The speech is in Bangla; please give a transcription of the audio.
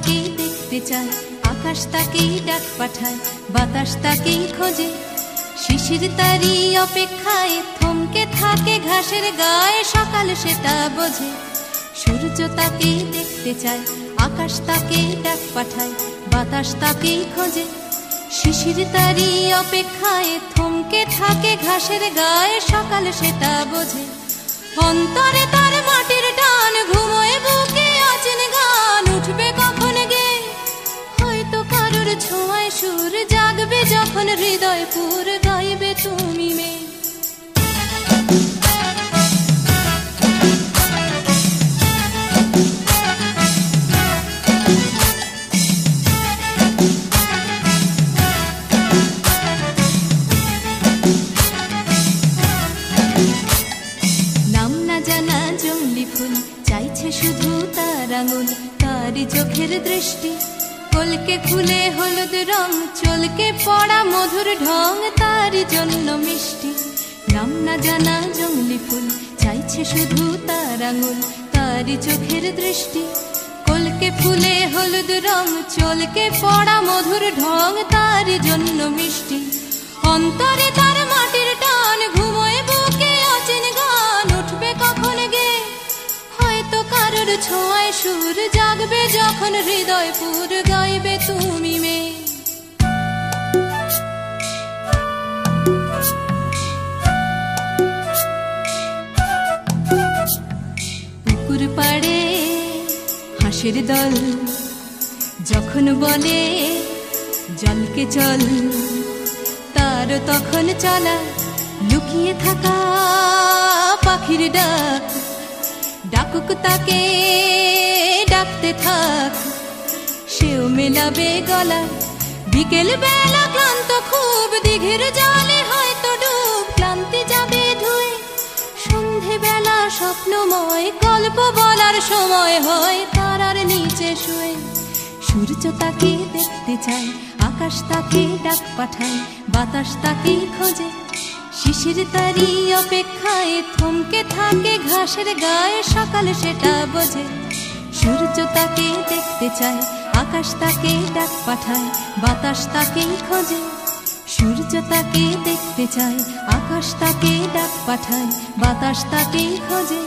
তাকেই দেখতে চায়, আকাশ তাকেই ডাক পাঠায়, বাতাস তাকেই খোঁজে। শিশির তারি অপেক্ষায় থমকে থাকে ঘাসের গায়ে, সকাল সেটা বোঝে। সূর্য তাকেই দেখতে চায়, আকাশ তাকেই ডাক পাঠায়, বাতাস তাকেই খোঁজে। শিশির তারি অপেক্ষায় থমকে থাকে ঘাসের গায়ে, সকাল সেটা বোঝে। অন্তরে তার মাটির টান, ঘুমোয় বুকে অচেন গান, উঠবে কখন গে হয়তো কারোর ছোঁয়ায় সুর, জাগবে যখন হৃদয় পুর, গাইবে তুমি মেয়ে। চাইছে শুধু তার আঙুল, তারই চোখের দৃষ্টি। কলকে ফুলে হলুদ রং, চলকে পড়া মধুর ঢং, তারই জন্য মিষ্টি। নাম না জানা জংলি ফুল, চাইছে শুধু তার আঙুল, তারই চোখের দৃষ্টি। কলকে ফুলে হলুদ রং, চলকে পড়া মধুর ঢং, তারই জন্য মিষ্টি। অন্তরে তার মাটির টান, ঘুমোয় বুকে অচেন গান, উঠবে কখন গে হয়তো কারোর ছোঁয়ায় সুর, জাগবে যখন হৃদয় পুর, গাইবে তুমি মেয়ে। পুকুর পাড়ে হাঁসের দল যখন বলে জলকে চল, তার তখন চলা লুকিয়ে থাকা পাখির ডাক, ডাকুক তাকে ডাকতে থাক, সেও মেলাবে গলা। বিকেল বেলা ক্লান্ত খুব, দিঘির জলে হয়তো ডুব, ক্লান্তি যাবে ধুয়ে। সন্ধে বেলা স্বপ্নময়, গল্প বলার সময় হয় তারার নিচে শুয়ে। সূর্য তাকে দেখতে চায়, আকাশ তাকে ডাক পাঠায়, বাতাস তাকে খোঁজে। শিশির তারি অপেক্ষায় থমকে থাকে ঘাসের গায়ে, সকাল সেটা বোঝে। সূর্য তাকে দেখতে চায়, আকাশ তাকে ডাক পাঠায়, বাতাস তাকে খোঁজে। সূর্য তাকে দেখতে চায়, আকাশ তাকে ডাক পাঠায়, বাতাস তাকে খোঁজে।